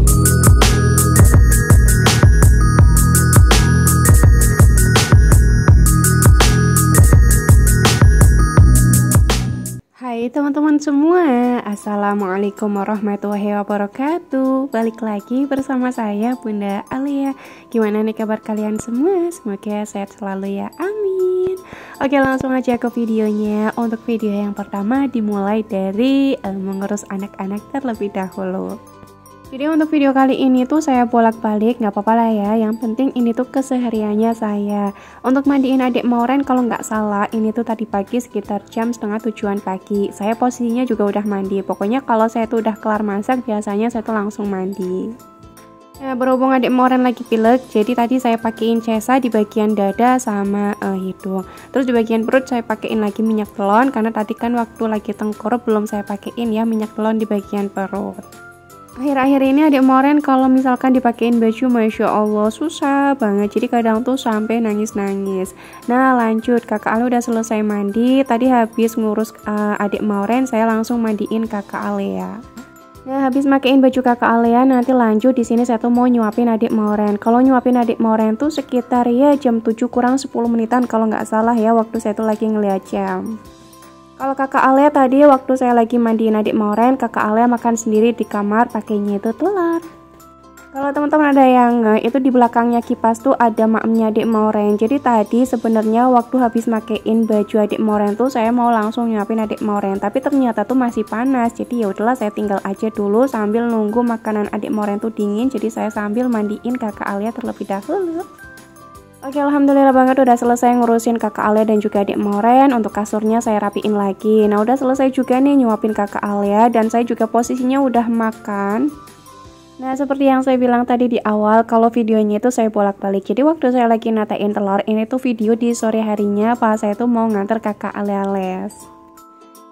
Hai teman-teman semua, Assalamualaikum warahmatullahi wabarakatuh. Balik lagi bersama saya Bunda Alia. Gimana nih kabar kalian semua? Semoga sehat selalu ya, amin. Oke, langsung aja ke videonya. Untuk video yang pertama dimulai dari mengurus anak-anak terlebih dahulu. Jadi untuk video kali ini tuh saya bolak-balik, nggak apa-apa lah ya. Yang penting ini tuh kesehariannya saya. Untuk mandiin adik Moren kalau nggak salah ini tuh tadi pagi sekitar jam 6:30 pagi. Saya posisinya juga udah mandi. Pokoknya kalau saya tuh udah kelar masak biasanya saya tuh langsung mandi. Nah, berhubung adik Moren lagi pilek, jadi tadi saya pakein cesa di bagian dada sama hidung. Terus di bagian perut saya pakein lagi minyak telon karena tadi kan waktu lagi tengkurap belum saya pakein ya minyak telon di bagian perut. Akhir-akhir ini adik Moren kalau misalkan dipakein baju Masya Allah susah banget, jadi kadang tuh sampai nangis-nangis. Nah lanjut, kakak Ale udah selesai mandi. Tadi habis ngurus adik Moren, saya langsung mandiin kakak Alea. Nah habis makein baju kakak Alea, nanti lanjut di sini saya tuh mau nyuapin adik Moren. Kalau nyuapin adik Moren tuh sekitar ya jam 7 kurang 10 menitan kalau nggak salah ya, waktu saya tuh lagi ngeliat jam. Kalau kakak Alea tadi waktu saya lagi mandiin adik Moren, kakak Alea makan sendiri di kamar pakainya itu telur. Kalau teman-teman ada yang itu di belakangnya kipas tuh ada makemnya adik Moren. Jadi tadi sebenarnya waktu habis makein baju adik Moren tuh saya mau langsung nyuapin adik Moren, tapi ternyata tuh masih panas. Jadi ya udahlah saya tinggal aja dulu sambil nunggu makanan adik Moren tuh dingin. Jadi saya sambil mandiin kakak Alea terlebih dahulu. Oke, alhamdulillah banget udah selesai ngurusin kakak Alea dan juga adik Moren. Untuk kasurnya saya rapiin lagi. Nah udah selesai juga nih nyuapin kakak Alea, dan saya juga posisinya udah makan. Nah seperti yang saya bilang tadi di awal, kalau videonya itu saya bolak-balik. Jadi waktu saya lagi natain telur, ini tuh video di sore harinya pas saya tuh mau nganter kakak Alea les.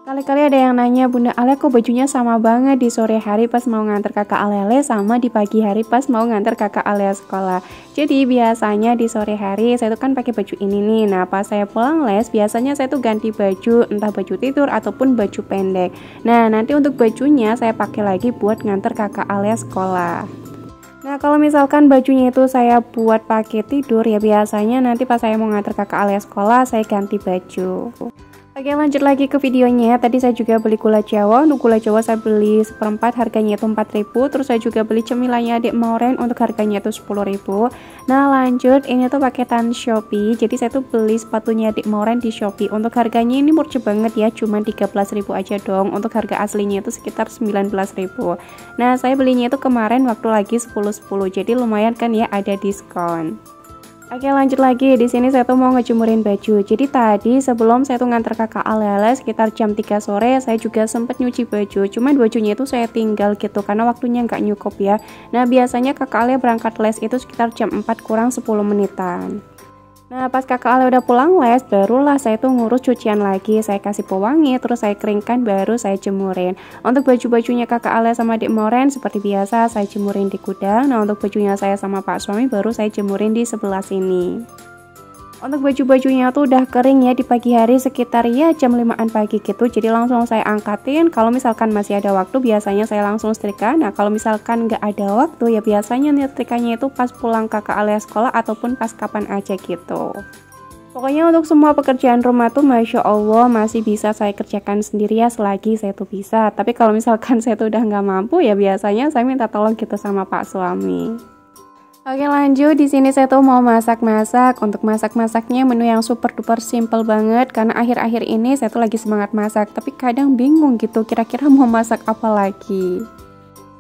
Kali-kali ada yang nanya, Bunda Alea kok bajunya sama banget di sore hari pas mau nganter kakak Alea sama di pagi hari pas mau nganter kakak Alea sekolah. Jadi biasanya di sore hari saya tuh kan pakai baju ini nih. Nah pas saya pulang les biasanya saya tuh ganti baju, entah baju tidur ataupun baju pendek. Nah nanti untuk bajunya saya pakai lagi buat nganter kakak Alea sekolah. Nah kalau misalkan bajunya itu saya buat pakai tidur ya biasanya nanti pas saya mau nganter kakak Alea sekolah saya ganti baju. Oke lanjut lagi ke videonya. Tadi saya juga beli gula jawa. Untuk gula jawa saya beli seperempat, harganya itu 4.000. Terus saya juga beli cemilannya adik Moren untuk harganya itu 10.000. Nah lanjut, ini tuh paketan Shopee. Jadi saya tuh beli sepatunya adik Moren di Shopee. Untuk harganya ini murah banget ya, cuma 13.000 aja dong. Untuk harga aslinya itu sekitar 19.000. Nah saya belinya itu kemarin waktu lagi 10.10. Jadi lumayan kan ya, ada diskon. Oke lanjut lagi, di sini saya tuh mau ngejemurin baju. Jadi tadi sebelum saya tuh nganter kakak Alea sekitar jam 3 sore saya juga sempet nyuci baju. Cuman bajunya itu saya tinggal gitu karena waktunya nggak nyukup ya. Nah biasanya kakak Alea berangkat les itu sekitar jam 4 kurang 10 menitan. Nah pas kakak Alea udah pulang les barulah saya tuh ngurus cucian lagi. Saya kasih pewangi terus saya keringkan baru saya jemurin. Untuk baju-bajunya kakak Alea sama adik Moren seperti biasa saya jemurin di gudang. Nah untuk bajunya saya sama pak suami baru saya jemurin di sebelah sini. Untuk baju-bajunya tuh udah kering ya di pagi hari sekitar ya jam 5an pagi gitu. Jadi langsung saya angkatin. Kalau misalkan masih ada waktu biasanya saya langsung setrika. Nah kalau misalkan nggak ada waktu ya biasanya nyetrikanya itu pas pulang kakak Alea sekolah ataupun pas kapan aja gitu. Pokoknya untuk semua pekerjaan rumah tuh Masya Allah masih bisa saya kerjakan sendiri ya selagi saya tuh bisa. Tapi kalau misalkan saya tuh udah nggak mampu ya biasanya saya minta tolong gitu sama pak suami. Oke lanjut, di sini saya tuh mau masak-masak. Untuk masak-masaknya menu yang super duper simple banget karena akhir-akhir ini saya tuh lagi semangat masak, tapi kadang bingung gitu kira-kira mau masak apa lagi.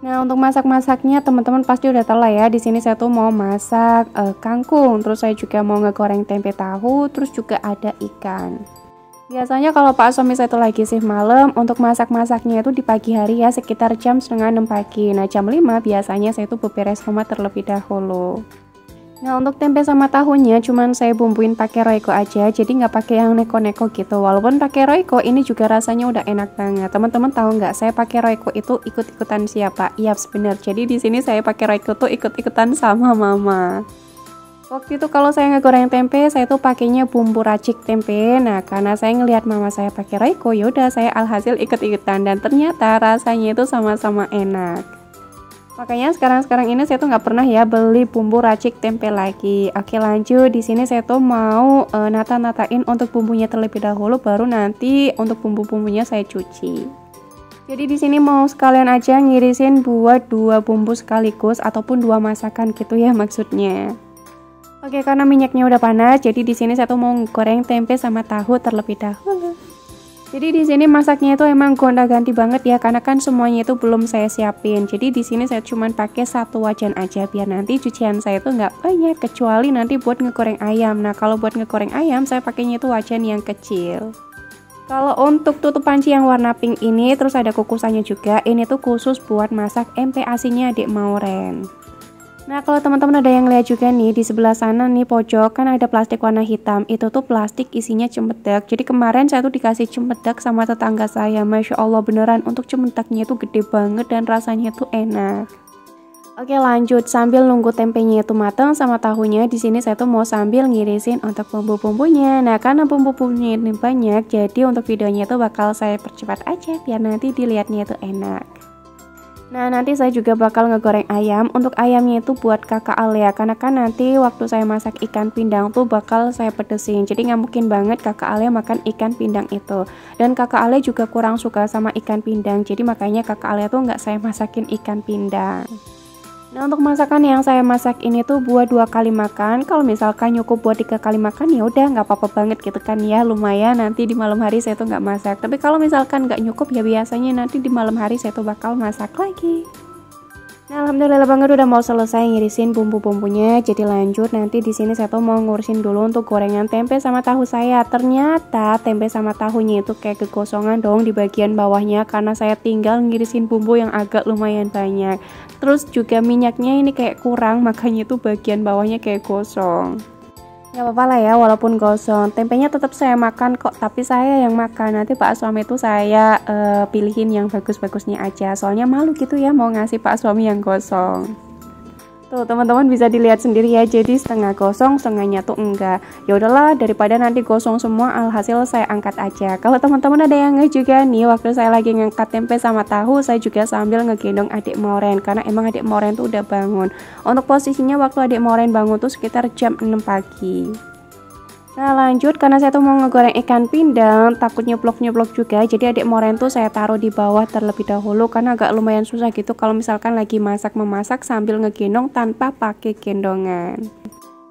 Nah untuk masak-masaknya teman-teman pasti udah tahu lah ya. Di sini saya tuh mau masak kangkung, terus saya juga mau ngegoreng tempe tahu, terus juga ada ikan. Biasanya kalau pak suami saya itu lagi shift malam, untuk masak-masaknya itu di pagi hari ya sekitar jam 5:30 pagi. Nah jam 5 biasanya saya itu beberes rumah terlebih dahulu. Nah untuk tempe sama tahunya cuman saya bumbuin pakai Royco aja, jadi nggak pakai yang neko-neko gitu. Walaupun pakai Royco ini juga rasanya udah enak banget. Teman-teman tahu nggak saya pakai Royco itu ikut-ikutan siapa? Iya bener. Jadi di sini saya pakai Royco tuh ikut-ikutan sama mama. Waktu itu kalau saya ngegoreng tempe, saya tuh pakainya bumbu racik tempe. Nah, karena saya ngelihat mama saya pakai Royco, yaudah saya alhasil ikut-ikutan dan ternyata rasanya itu sama-sama enak. Makanya sekarang ini saya tuh nggak pernah ya beli bumbu racik tempe lagi. Oke, lanjut. Di sini saya tuh mau nata-natain untuk bumbunya terlebih dahulu, baru nanti untuk bumbu-bumbunya saya cuci. Jadi di sini mau sekalian aja ngirisin buat 2 bumbu sekaligus ataupun 2 masakan gitu ya maksudnya. Oke, karena minyaknya udah panas, jadi di sini saya tuh mau goreng tempe sama tahu terlebih dahulu. Jadi di sini masaknya itu emang gonta-ganti banget ya, karena kan semuanya itu belum saya siapin. Jadi di sini saya cuman pakai 1 wajan aja biar nanti cucian saya itu nggak banyak, kecuali nanti buat ngegoreng ayam. Nah, kalau buat ngegoreng ayam saya pakainya itu wajan yang kecil. Kalau untuk tutup panci yang warna pink ini terus ada kukusannya juga, ini tuh khusus buat masak empek asinnya adik Mauren. Nah, kalau teman-teman ada yang lihat juga nih, di sebelah sana nih pojok kan ada plastik warna hitam. Itu tuh plastik isinya cempedak. Jadi kemarin saya tuh dikasih cempedak sama tetangga saya. Masya Allah beneran untuk cempedaknya itu gede banget dan rasanya tuh enak. Oke, lanjut. Sambil nunggu tempenya itu matang sama tahunya, di sini saya tuh mau sambil ngirisin untuk bumbu-bumbunya. Nah, karena bumbu-bumbunya ini banyak, jadi untuk videonya itu bakal saya percepat aja biar nanti dilihatnya itu enak. Nah, nanti saya juga bakal ngegoreng ayam. Untuk ayamnya itu buat kakak Alia, karena kan nanti waktu saya masak ikan pindang tuh bakal saya pedesin. Jadi nggak mungkin banget kakak Alia makan ikan pindang itu. Dan kakak Alia juga kurang suka sama ikan pindang, jadi makanya kakak Alia tuh nggak saya masakin ikan pindang. Nah, untuk masakan yang saya masak ini tuh buat 2 kali makan. Kalau misalkan cukup buat 3 kali makan ya udah nggak apa-apa banget gitu kan ya, lumayan nanti di malam hari saya tuh nggak masak. Tapi kalau misalkan nggak cukup ya biasanya nanti di malam hari saya tuh bakal masak lagi. Nah, alhamdulillah banget udah mau selesai ngirisin bumbu-bumbunya. Jadi lanjut, nanti di sini saya tuh mau ngurusin dulu untuk gorengan tempe sama tahu saya. Ternyata tempe sama tahunya itu kayak kegosongan dong di bagian bawahnya karena saya tinggal ngirisin bumbu yang agak lumayan banyak. Terus juga minyaknya ini kayak kurang, makanya itu bagian bawahnya kayak gosong. Gak apa-apa lah ya, walaupun gosong, tempenya tetap saya makan kok, tapi saya yang makan. Nanti Pak Suami itu saya pilihin yang bagus-bagusnya aja, soalnya malu gitu ya mau ngasih Pak Suami yang gosong. Tuh teman-teman bisa dilihat sendiri ya, jadi setengah gosong, setengahnya tuh enggak. Ya udahlah, daripada nanti gosong semua, alhasil saya angkat aja. Kalau teman-teman ada yang juga nih, waktu saya lagi ngangkat tempe sama tahu, saya juga sambil ngegendong adik Mauren, karena emang adik Mauren tuh udah bangun. Untuk posisinya waktu adik Mauren bangun tuh sekitar jam 6 pagi. Nah, lanjut, karena saya tuh mau ngegoreng ikan pindang, takut nyeblok-nyeblok juga, jadi adik Mauren tuh saya taruh di bawah terlebih dahulu, karena agak lumayan susah gitu kalau misalkan lagi memasak sambil ngegendong tanpa pakai gendongan.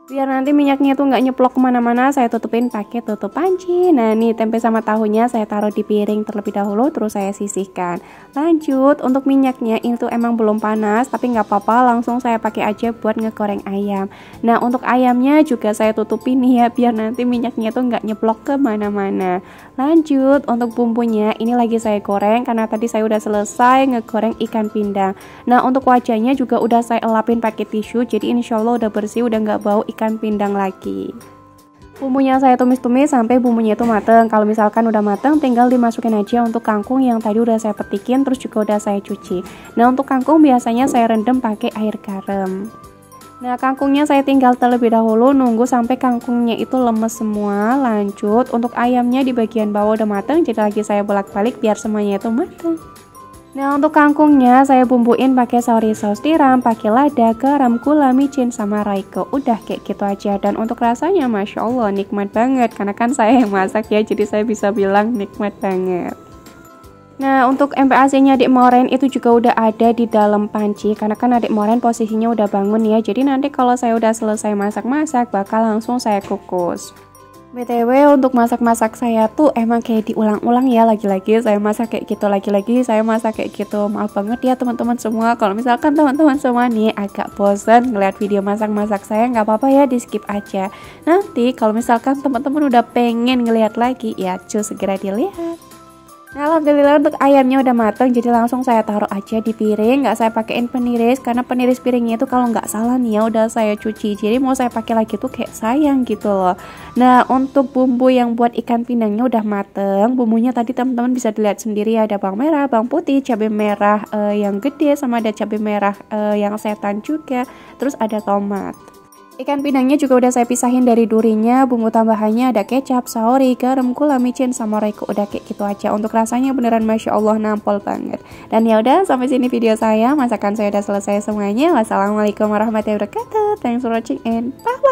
Biar nanti minyaknya tuh nggak nyeplok kemana-mana, saya tutupin pakai tutup panci. Nah, nih tempe sama tahunya saya taruh di piring terlebih dahulu, terus saya sisihkan. Lanjut, untuk minyaknya ini tuh emang belum panas, tapi nggak apa-apa, langsung saya pakai aja buat ngegoreng ayam. Nah, untuk ayamnya juga saya tutupin nih ya, biar nanti minyaknya tuh nggak nyeplok kemana-mana. Lanjut, untuk bumbunya ini lagi saya goreng, karena tadi saya udah selesai ngegoreng ikan pindang. Nah, untuk wajahnya juga udah saya elapin pakai tisu, jadi insya Allah udah bersih, udah nggak bau ikan pindang lagi. Bumbunya saya tumis-tumis sampai bumbunya itu mateng. Kalau misalkan udah mateng, tinggal dimasukin aja untuk kangkung yang tadi udah saya petikin, terus juga udah saya cuci. Nah, untuk kangkung biasanya saya rendam pakai air garam. Nah, kangkungnya saya tinggal terlebih dahulu, nunggu sampai kangkungnya itu lemes semua. Lanjut, untuk ayamnya di bagian bawah udah mateng, jadi lagi saya bolak-balik biar semuanya itu mateng. Nah, untuk kangkungnya saya bumbuin pakai saus tiram, pakai lada, garam, gula, micin, sama roiko. Udah kayak gitu aja. Dan untuk rasanya Masya Allah nikmat banget, karena kan saya yang masak ya, jadi saya bisa bilang nikmat banget. Nah, untuk MPAC-nya adik Mauren itu juga udah ada di dalam panci, karena kan adik Mauren posisinya udah bangun ya. Jadi nanti kalau saya udah selesai masak-masak, bakal langsung saya kukus. BTW untuk masak-masak saya tuh emang kayak diulang-ulang ya, lagi-lagi saya masak kayak gitu, lagi-lagi saya masak kayak gitu. Maaf banget ya teman-teman semua, kalau misalkan teman-teman semua nih agak bosan ngeliat video masak-masak saya, nggak apa-apa ya, di skip aja. Nanti kalau misalkan teman-teman udah pengen ngeliat lagi ya, cus segera dilihat. Nah, alhamdulillah untuk ayamnya udah matang, jadi langsung saya taruh aja di piring. Nggak saya pakein peniris, karena peniris piringnya itu kalau nggak salah nih ya udah saya cuci, jadi mau saya pakai lagi tuh kayak sayang gitu loh. Nah, untuk bumbu yang buat ikan pindangnya udah mateng. Bumbunya tadi teman-teman bisa dilihat sendiri, ada bawang merah, bawang putih, cabai merah yang gede, sama ada cabai merah yang setan juga, terus ada tomat. Ikan pindangnya juga udah saya pisahin dari durinya. Bumbu tambahannya ada kecap, saori, garam, gula, micin, sama roiko. Udah kayak gitu aja. Untuk rasanya beneran Masya Allah nampol banget. Dan ya udah, sampai sini video saya. Masakan saya udah selesai semuanya. Wassalamualaikum warahmatullahi wabarakatuh. Thanks for watching and bye.